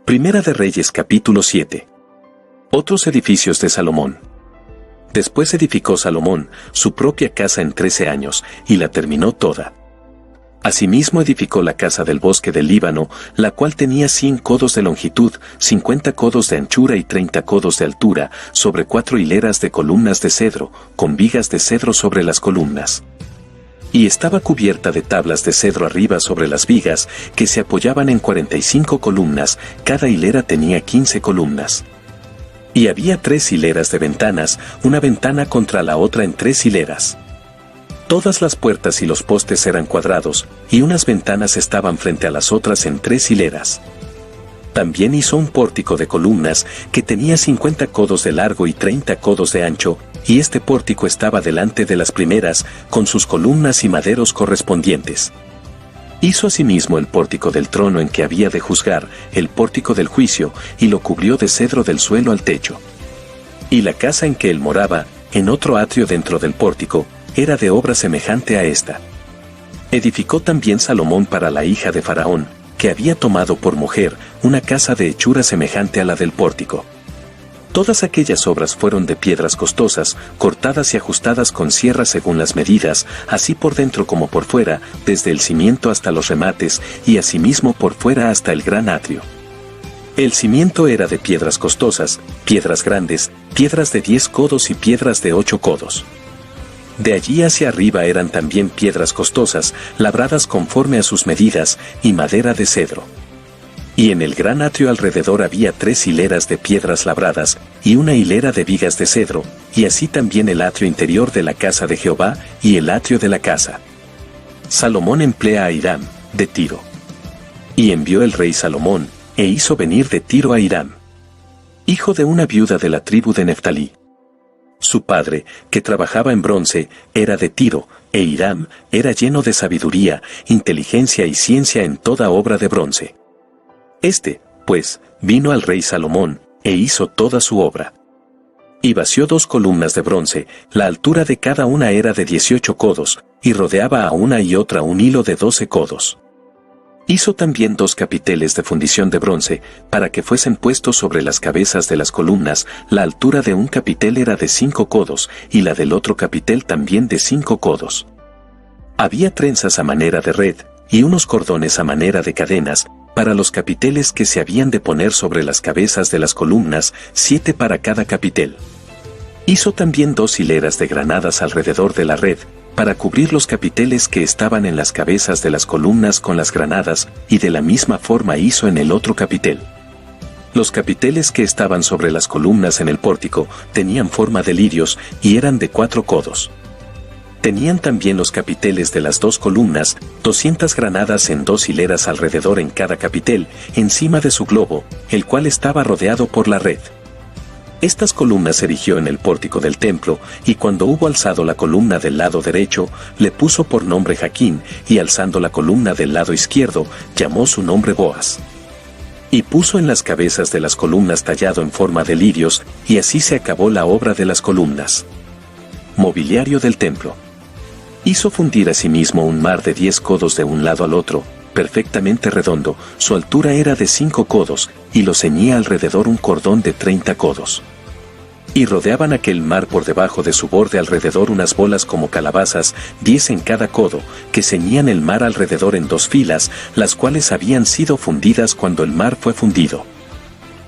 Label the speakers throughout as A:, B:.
A: Primera de Reyes capítulo 7. Otros edificios de Salomón. Después edificó Salomón su propia casa en 13 años, y la terminó toda. Asimismo edificó la casa del bosque del Líbano, la cual tenía 100 codos de longitud, 50 codos de anchura y 30 codos de altura, sobre 4 hileras de columnas de cedro, con vigas de cedro sobre las columnas. Y estaba cubierta de tablas de cedro arriba sobre las vigas, que se apoyaban en 45 columnas, cada hilera tenía 15 columnas. Y había 3 hileras de ventanas, una ventana contra la otra en 3 hileras. Todas las puertas y los postes eran cuadrados, y unas ventanas estaban frente a las otras en 3 hileras. También hizo un pórtico de columnas, que tenía 50 codos de largo y 30 codos de ancho, y este pórtico estaba delante de las primeras, con sus columnas y maderos correspondientes. Hizo asimismo el pórtico del trono en que había de juzgar, el pórtico del juicio, y lo cubrió de cedro del suelo al techo. Y la casa en que él moraba, en otro atrio dentro del pórtico, era de obra semejante a esta. Edificó también Salomón para la hija de Faraón, que había tomado por mujer, una casa de hechura semejante a la del pórtico. Todas aquellas obras fueron de piedras costosas, cortadas y ajustadas con sierra según las medidas, así por dentro como por fuera, desde el cimiento hasta los remates, y asimismo por fuera hasta el gran atrio. El cimiento era de piedras costosas, piedras grandes, piedras de 10 codos y piedras de 8 codos. De allí hacia arriba eran también piedras costosas, labradas conforme a sus medidas, y madera de cedro. Y en el gran atrio alrededor había 3 hileras de piedras labradas, y una hilera de vigas de cedro, y así también el atrio interior de la casa de Jehová, y el atrio de la casa. Salomón emplea a Hiram, de Tiro. Y envió el rey Salomón, e hizo venir de Tiro a Hiram, hijo de una viuda de la tribu de Neftalí. Su padre, que trabajaba en bronce, era de Tiro, e Hiram era lleno de sabiduría, inteligencia y ciencia en toda obra de bronce. Este, pues, vino al rey Salomón, e hizo toda su obra. Y vació 2 columnas de bronce, la altura de cada una era de 18 codos, y rodeaba a una y otra un hilo de 12 codos. Hizo también 2 capiteles de fundición de bronce, para que fuesen puestos sobre las cabezas de las columnas, la altura de un capitel era de 5 codos, y la del otro capitel también de 5 codos. Había trenzas a manera de red, y unos cordones a manera de cadenas, para los capiteles que se habían de poner sobre las cabezas de las columnas, 7 para cada capitel. Hizo también 2 hileras de granadas alrededor de la red, para cubrir los capiteles que estaban en las cabezas de las columnas con las granadas, y de la misma forma hizo en el otro capitel. Los capiteles que estaban sobre las columnas en el pórtico tenían forma de lirios, y eran de 4 codos. Tenían también los capiteles de las 2 columnas, 200 granadas en 2 hileras alrededor en cada capitel, encima de su globo, el cual estaba rodeado por la red. Estas columnas erigió en el pórtico del templo, y cuando hubo alzado la columna del lado derecho, le puso por nombre Jaquín, y alzando la columna del lado izquierdo, llamó su nombre Boaz. Y puso en las cabezas de las columnas tallado en forma de lirios, y así se acabó la obra de las columnas. Mobiliario del templo. Hizo fundir asimismo un mar de 10 codos de un lado al otro, perfectamente redondo, su altura era de 5 codos, y lo ceñía alrededor un cordón de 30 codos. Y rodeaban aquel mar por debajo de su borde alrededor unas bolas como calabazas, 10 en cada codo, que ceñían el mar alrededor en 2 filas, las cuales habían sido fundidas cuando el mar fue fundido.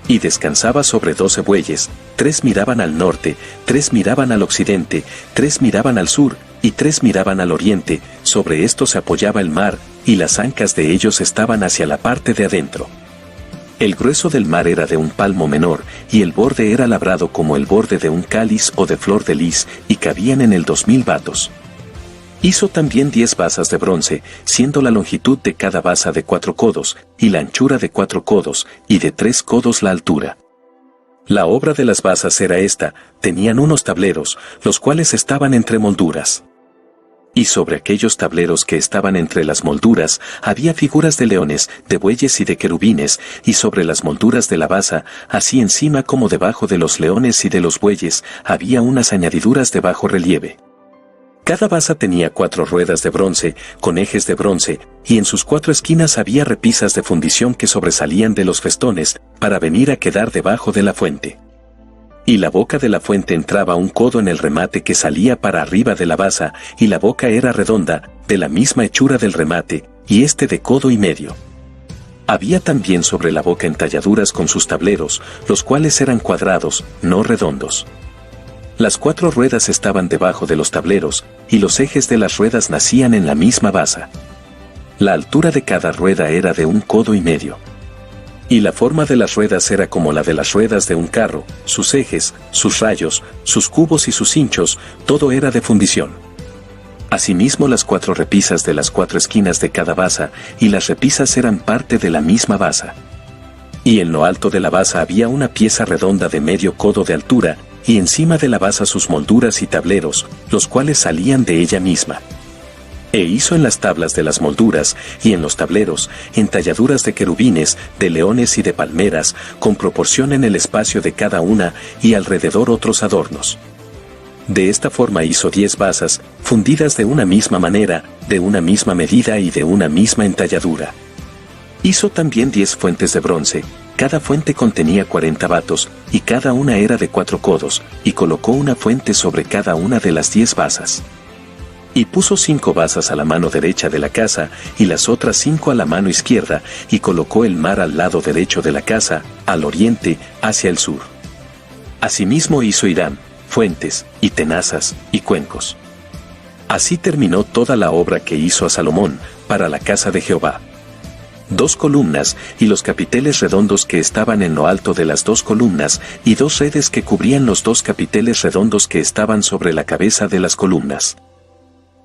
A: Y descansaba sobre 12 bueyes, 3 miraban al norte, 3 miraban al occidente, 3 miraban al sur, y 3 miraban al oriente, sobre esto se apoyaba el mar, y las ancas de ellos estaban hacia la parte de adentro. El grueso del mar era de un palmo menor, y el borde era labrado como el borde de un cáliz o de flor de lis, y cabían en él 2000 batos. Hizo también 10 basas de bronce, siendo la longitud de cada basa de 4 codos, y la anchura de 4 codos, y de 3 codos la altura. La obra de las basas era esta: tenían unos tableros, los cuales estaban entre molduras. Y sobre aquellos tableros que estaban entre las molduras, había figuras de leones, de bueyes y de querubines, y sobre las molduras de la basa, así encima como debajo de los leones y de los bueyes, había unas añadiduras de bajo relieve. Cada basa tenía 4 ruedas de bronce, con ejes de bronce, y en sus 4 esquinas había repisas de fundición que sobresalían de los festones, para venir a quedar debajo de la fuente. Y la boca de la fuente entraba un codo en el remate que salía para arriba de la basa, y la boca era redonda, de la misma hechura del remate, y de codo y medio. Había también sobre la boca entalladuras con sus tableros, los cuales eran cuadrados, no redondos. Las 4 ruedas estaban debajo de los tableros, y los ejes de las ruedas nacían en la misma basa. La altura de cada rueda era de 1 codo y medio. Y la forma de las ruedas era como la de las ruedas de un carro, sus ejes, sus rayos, sus cubos y sus hinchos, todo era de fundición. Asimismo las 4 repisas de las 4 esquinas de cada basa, y las repisas eran parte de la misma basa. Y en lo alto de la basa había una pieza redonda de medio codo de altura, y encima de la basa sus molduras y tableros, los cuales salían de ella misma. E hizo en las tablas de las molduras, y en los tableros, entalladuras de querubines, de leones y de palmeras, con proporción en el espacio de cada una, y alrededor otros adornos. De esta forma hizo 10 basas, fundidas de una misma manera, de una misma medida y de una misma entalladura. Hizo también 10 fuentes de bronce, cada fuente contenía 40 batos, y cada una era de 4 codos, y colocó una fuente sobre cada una de las 10 basas. Y puso 5 basas a la mano derecha de la casa, y las otras 5 a la mano izquierda, y colocó el mar al lado derecho de la casa, al oriente, hacia el sur. Asimismo hizo Hiram, fuentes, y tenazas, y cuencos. Así terminó toda la obra que hizo a Salomón, para la casa de Jehová. 2 columnas, y los capiteles redondos que estaban en lo alto de las 2 columnas, y 2 redes que cubrían los 2 capiteles redondos que estaban sobre la cabeza de las columnas.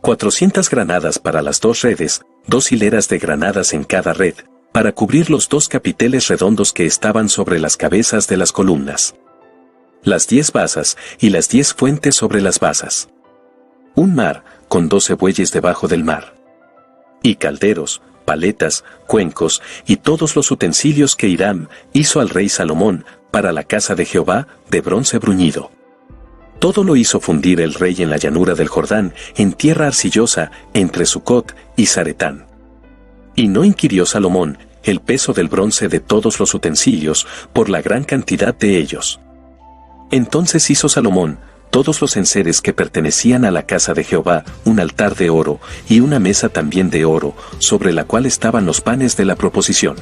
A: 400 granadas para las 2 redes, 2 hileras de granadas en cada red, para cubrir los 2 capiteles redondos que estaban sobre las cabezas de las columnas. Las 10 basas, y las 10 fuentes sobre las basas. Un mar, con 12 bueyes debajo del mar. Y calderos, paletas, cuencos, y todos los utensilios que Hiram hizo al rey Salomón, para la casa de Jehová, de bronce bruñido. Todo lo hizo fundir el rey en la llanura del Jordán, en tierra arcillosa, entre Sucot y Zaretán. Y no inquirió Salomón el peso del bronce de todos los utensilios, por la gran cantidad de ellos. Entonces hizo Salomón todos los enseres que pertenecían a la casa de Jehová, un altar de oro, y una mesa también de oro, sobre la cual estaban los panes de la proposición.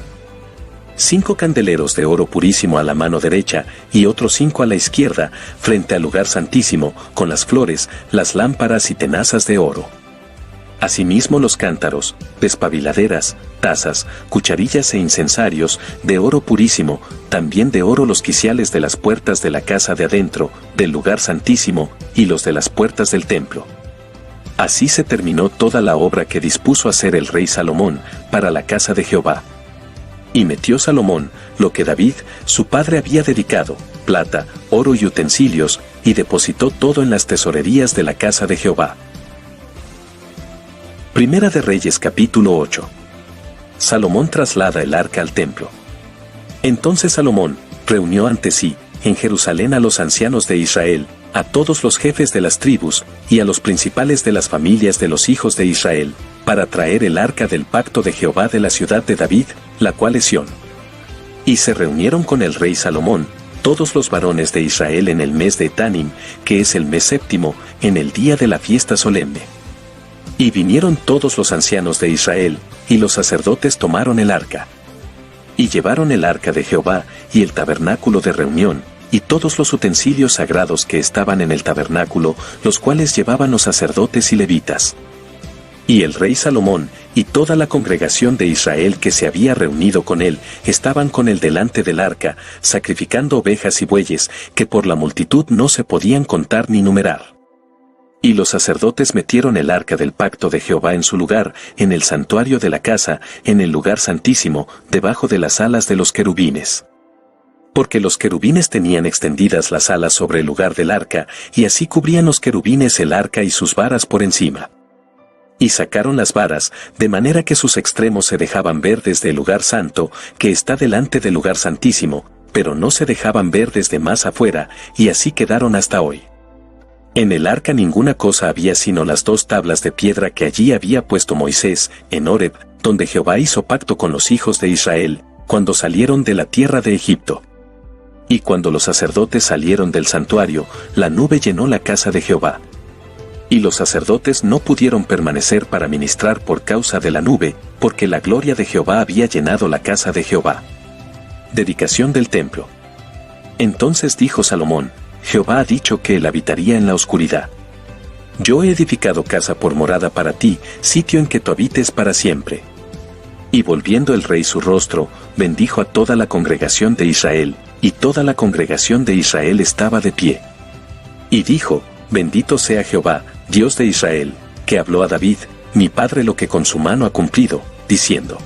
A: 5 candeleros de oro purísimo a la mano derecha, y otros 5 a la izquierda, frente al lugar santísimo, con las flores, las lámparas y tenazas de oro. Asimismo los cántaros, despabiladeras, tazas, cucharillas e incensarios, de oro purísimo, también de oro los quiciales de las puertas de la casa de adentro, del lugar santísimo, y los de las puertas del templo. Así se terminó toda la obra que dispuso hacer el rey Salomón, para la casa de Jehová. Y metió Salomón lo que David, su padre, había dedicado, plata, oro y utensilios, y depositó todo en las tesorerías de la casa de Jehová. Primera de Reyes capítulo 8. Salomón traslada el arca al templo. Entonces Salomón reunió ante sí, en Jerusalén, a los ancianos de Israel, a todos los jefes de las tribus, y a los principales de las familias de los hijos de Israel, para traer el arca del pacto de Jehová de la ciudad de David, la cual es Sión. Y se reunieron con el rey Salomón, todos los varones de Israel en el mes de Etanim, que es el mes séptimo, en el día de la fiesta solemne. Y vinieron todos los ancianos de Israel, y los sacerdotes tomaron el arca. Y llevaron el arca de Jehová, y el tabernáculo de reunión, y todos los utensilios sagrados que estaban en el tabernáculo, los cuales llevaban los sacerdotes y levitas. Y el rey Salomón, y toda la congregación de Israel que se había reunido con él, estaban con él delante del arca, sacrificando ovejas y bueyes, que por la multitud no se podían contar ni numerar. Y los sacerdotes metieron el arca del pacto de Jehová en su lugar, en el santuario de la casa, en el lugar santísimo, debajo de las alas de los querubines. Porque los querubines tenían extendidas las alas sobre el lugar del arca, y así cubrían los querubines el arca y sus varas por encima. Y sacaron las varas, de manera que sus extremos se dejaban ver desde el lugar santo, que está delante del lugar santísimo, pero no se dejaban ver desde más afuera, y así quedaron hasta hoy. En el arca ninguna cosa había sino las 2 tablas de piedra que allí había puesto Moisés, en Horeb, donde Jehová hizo pacto con los hijos de Israel, cuando salieron de la tierra de Egipto. Y cuando los sacerdotes salieron del santuario, la nube llenó la casa de Jehová. Y los sacerdotes no pudieron permanecer para ministrar por causa de la nube, porque la gloria de Jehová había llenado la casa de Jehová. Dedicación del templo. Entonces dijo Salomón: Jehová ha dicho que él habitaría en la oscuridad. Yo he edificado casa por morada para ti, sitio en que tú habites para siempre. Y volviendo el rey su rostro, bendijo a toda la congregación de Israel, y toda la congregación de Israel estaba de pie. Y dijo: Bendito sea Jehová, Dios de Israel, que habló a David, mi padre, lo que con su mano ha cumplido, diciendo: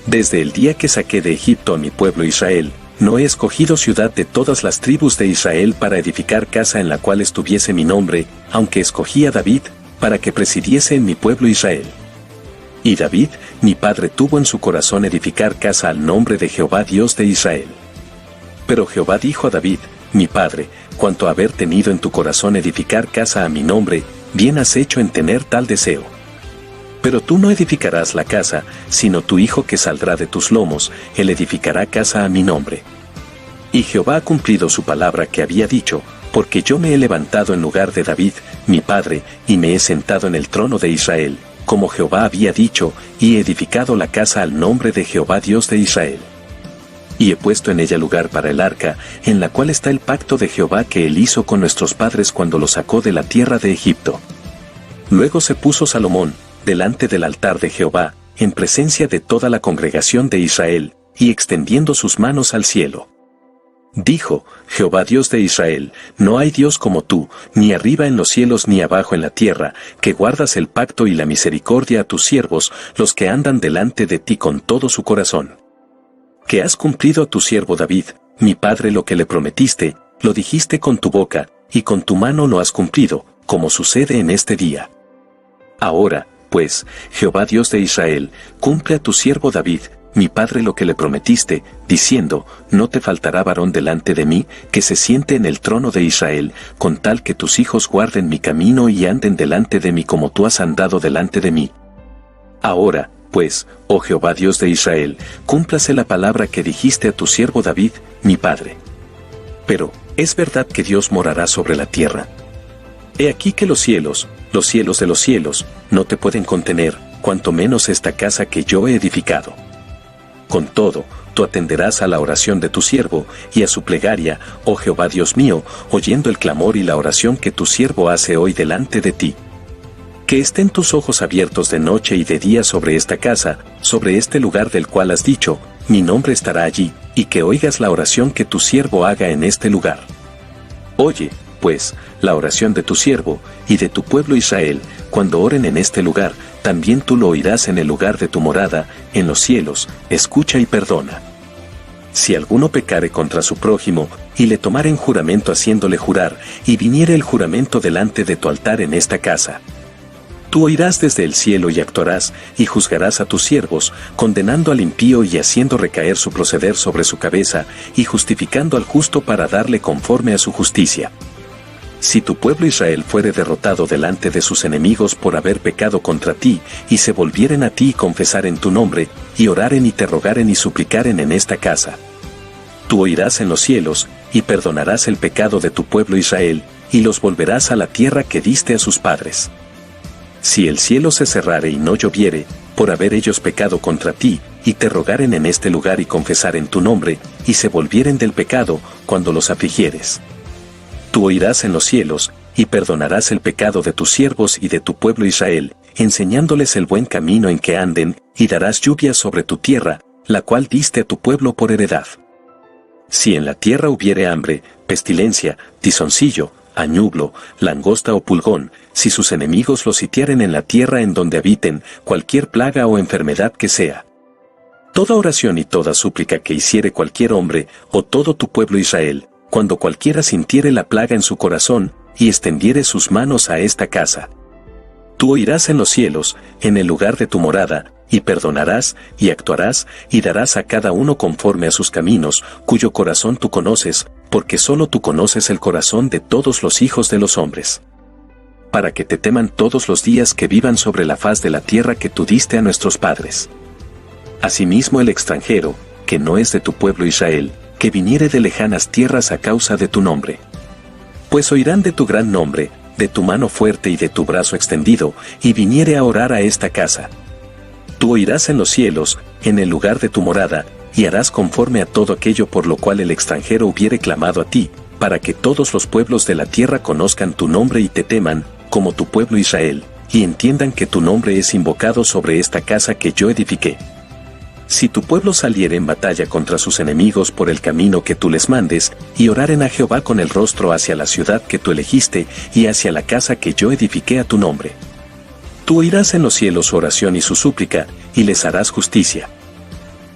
A: Desde el día que saqué de Egipto a mi pueblo Israel, no he escogido ciudad de todas las tribus de Israel para edificar casa en la cual estuviese mi nombre, aunque escogí a David, para que presidiese en mi pueblo Israel. Y David, mi padre, tuvo en su corazón edificar casa al nombre de Jehová Dios de Israel. Pero Jehová dijo a David, mi padre: cuanto a haber tenido en tu corazón edificar casa a mi nombre, bien has hecho en tener tal deseo. Pero tú no edificarás la casa, sino tu hijo que saldrá de tus lomos, él edificará casa a mi nombre. Y Jehová ha cumplido su palabra que había dicho, porque yo me he levantado en lugar de David, mi padre, y me he sentado en el trono de Israel, como Jehová había dicho, y he edificado la casa al nombre de Jehová Dios de Israel. Y he puesto en ella lugar para el arca, en la cual está el pacto de Jehová que él hizo con nuestros padres cuando los sacó de la tierra de Egipto. Luego se puso Salomón delante del altar de Jehová, en presencia de toda la congregación de Israel, y extendiendo sus manos al cielo. Dijo: Jehová Dios de Israel, no hay Dios como tú, ni arriba en los cielos ni abajo en la tierra, que guardas el pacto y la misericordia a tus siervos, los que andan delante de ti con todo su corazón. Que has cumplido a tu siervo David, mi padre, lo que le prometiste, lo dijiste con tu boca, y con tu mano lo has cumplido, como sucede en este día. Ahora, pues, Jehová Dios de Israel, cumple a tu siervo David, mi padre, lo que le prometiste, diciendo: no te faltará varón delante de mí, que se siente en el trono de Israel, con tal que tus hijos guarden mi camino y anden delante de mí como tú has andado delante de mí. Ahora, pues, oh Jehová Dios de Israel, cúmplase la palabra que dijiste a tu siervo David, mi padre. Pero, ¿es verdad que Dios morará sobre la tierra? He aquí que los cielos de los cielos, no te pueden contener, cuanto menos esta casa que yo he edificado. Con todo, tú atenderás a la oración de tu siervo, y a su plegaria, oh Jehová Dios mío, oyendo el clamor y la oración que tu siervo hace hoy delante de ti. Que estén tus ojos abiertos de noche y de día sobre esta casa, sobre este lugar del cual has dicho, mi nombre estará allí, y que oigas la oración que tu siervo haga en este lugar. Oye, pues, la oración de tu siervo, y de tu pueblo Israel, cuando oren en este lugar, también tú lo oirás en el lugar de tu morada, en los cielos, escucha y perdona. Si alguno pecare contra su prójimo, y le tomare en juramento haciéndole jurar, y viniere el juramento delante de tu altar en esta casa, tú oirás desde el cielo y actuarás, y juzgarás a tus siervos, condenando al impío y haciendo recaer su proceder sobre su cabeza, y justificando al justo para darle conforme a su justicia. Si tu pueblo Israel fuere derrotado delante de sus enemigos por haber pecado contra ti, y se volvieren a ti y confesaren tu nombre, y oraren y te rogaren y suplicaren en esta casa, tú oirás en los cielos, y perdonarás el pecado de tu pueblo Israel, y los volverás a la tierra que diste a sus padres. Si el cielo se cerrare y no lloviere, por haber ellos pecado contra ti, y te rogaren en este lugar y confesaren tu nombre, y se volvieren del pecado, cuando los afligieres, tú oirás en los cielos, y perdonarás el pecado de tus siervos y de tu pueblo Israel, enseñándoles el buen camino en que anden, y darás lluvia sobre tu tierra, la cual diste a tu pueblo por heredad. Si en la tierra hubiere hambre, pestilencia, tizoncillo, añublo, langosta o pulgón, si sus enemigos los sitiaren en la tierra en donde habiten, cualquier plaga o enfermedad que sea. Toda oración y toda súplica que hiciere cualquier hombre, o todo tu pueblo Israel, cuando cualquiera sintiere la plaga en su corazón, y extendiere sus manos a esta casa, Tú oirás en los cielos, en el lugar de tu morada, y perdonarás, y actuarás, y darás a cada uno conforme a sus caminos, cuyo corazón tú conoces, porque solo tú conoces el corazón de todos los hijos de los hombres. Para que te teman todos los días que vivan sobre la faz de la tierra que tú diste a nuestros padres. Asimismo el extranjero, que no es de tu pueblo Israel, que viniere de lejanas tierras a causa de tu nombre. Pues oirán de tu gran nombre, de tu mano fuerte y de tu brazo extendido, y viniere a orar a esta casa. Tú oirás en los cielos, en el lugar de tu morada, y harás conforme a todo aquello por lo cual el extranjero hubiere clamado a ti, para que todos los pueblos de la tierra conozcan tu nombre y te teman, como tu pueblo Israel, y entiendan que tu nombre es invocado sobre esta casa que yo edifiqué. Si tu pueblo saliere en batalla contra sus enemigos por el camino que tú les mandes, y oraren a Jehová con el rostro hacia la ciudad que tú elegiste, y hacia la casa que yo edifiqué a tu nombre. Tú oirás en los cielos su oración y su súplica, y les harás justicia.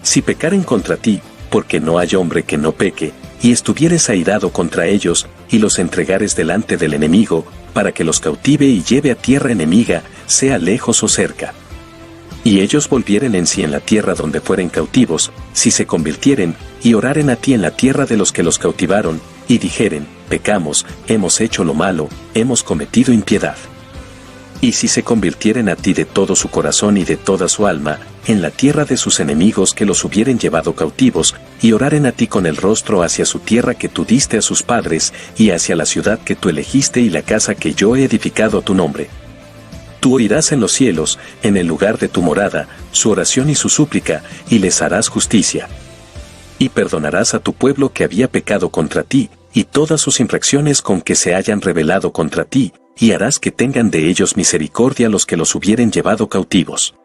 A: Si pecaren contra ti, porque no hay hombre que no peque, y estuvieres airado contra ellos, y los entregares delante del enemigo, para que los cautive y lleve a tierra enemiga, sea lejos o cerca. Y ellos volvieren en sí en la tierra donde fueren cautivos, si se convirtieren, y oraren a ti en la tierra de los que los cautivaron, y dijeren, pecamos, hemos hecho lo malo, hemos cometido impiedad. Y si se convirtieren a ti de todo su corazón y de toda su alma, en la tierra de sus enemigos que los hubieren llevado cautivos, y oraren a ti con el rostro hacia su tierra que tú diste a sus padres, y hacia la ciudad que tú elegiste y la casa que yo he edificado a tu nombre. Tú oirás en los cielos, en el lugar de tu morada, su oración y su súplica, y les harás justicia. Y perdonarás a tu pueblo que había pecado contra ti, y todas sus infracciones con que se hayan rebelado contra ti, y harás que tengan de ellos misericordia los que los hubieren llevado cautivos.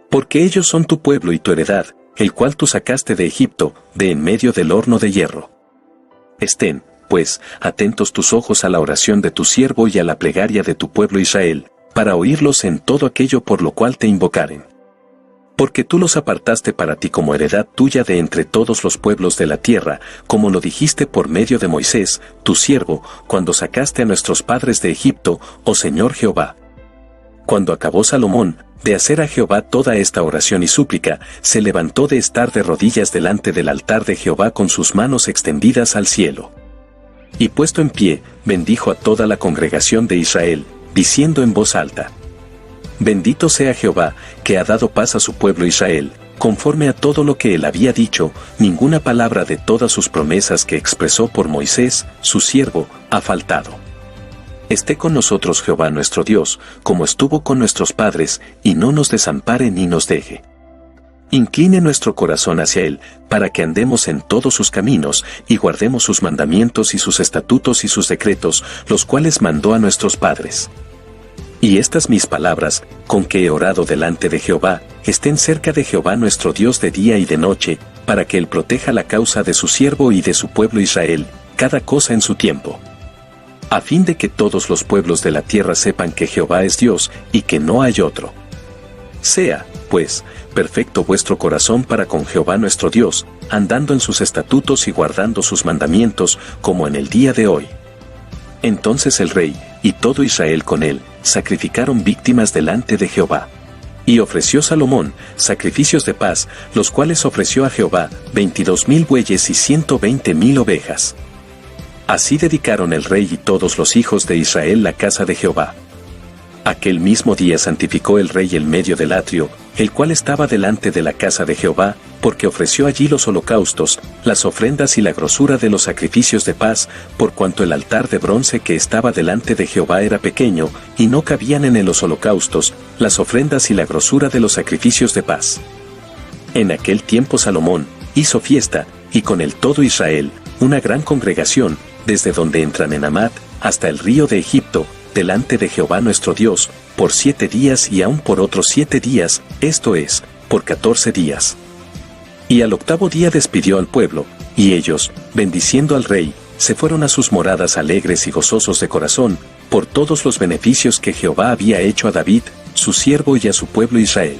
A: Porque ellos son tu pueblo y tu heredad, el cual tú sacaste de Egipto, de en medio del horno de hierro. Estén, pues, atentos tus ojos a la oración de tu siervo y a la plegaria de tu pueblo Israel, para oírlos en todo aquello por lo cual te invocaren. Porque tú los apartaste para ti como heredad tuya de entre todos los pueblos de la tierra, como lo dijiste por medio de Moisés, tu siervo, cuando sacaste a nuestros padres de Egipto, oh Señor Jehová. Cuando acabó Salomón de hacer a Jehová toda esta oración y súplica, se levantó de estar de rodillas delante del altar de Jehová con sus manos extendidas al cielo. Y puesto en pie, bendijo a toda la congregación de Israel, diciendo en voz alta: Bendito sea Jehová, que ha dado paz a su pueblo Israel, conforme a todo lo que él había dicho, ninguna palabra de todas sus promesas que expresó por Moisés, su siervo, ha faltado. Esté con nosotros Jehová nuestro Dios, como estuvo con nuestros padres, y no nos desampare ni nos deje. Incline nuestro corazón hacia él, para que andemos en todos sus caminos, y guardemos sus mandamientos y sus estatutos y sus decretos, los cuales mandó a nuestros padres. Y estas mis palabras, con que he orado delante de Jehová, estén cerca de Jehová nuestro Dios de día y de noche, para que él proteja la causa de su siervo y de su pueblo Israel, cada cosa en su tiempo. A fin de que todos los pueblos de la tierra sepan que Jehová es Dios, y que no hay otro. Sea, pues, perfecto vuestro corazón para con Jehová nuestro Dios, andando en sus estatutos y guardando sus mandamientos, como en el día de hoy. Entonces el rey, y todo Israel con él, sacrificaron víctimas delante de Jehová. Y ofreció Salomón sacrificios de paz, los cuales ofreció a Jehová 22,000 bueyes y 120,000 ovejas. Así dedicaron el rey y todos los hijos de Israel la casa de Jehová. Aquel mismo día santificó el rey el medio del atrio, el cual estaba delante de la casa de Jehová, porque ofreció allí los holocaustos, las ofrendas y la grosura de los sacrificios de paz, por cuanto el altar de bronce que estaba delante de Jehová era pequeño, y no cabían en él los holocaustos, las ofrendas y la grosura de los sacrificios de paz. En aquel tiempo Salomón hizo fiesta, y con él todo Israel, una gran congregación, desde donde entran en Amat, hasta el río de Egipto, delante de Jehová nuestro Dios, por 7 días y aún por otros 7 días, esto es, por 14 días. Y al 8º día despidió al pueblo, y ellos, bendiciendo al rey, se fueron a sus moradas alegres y gozosos de corazón, por todos los beneficios que Jehová había hecho a David, su siervo y a su pueblo Israel.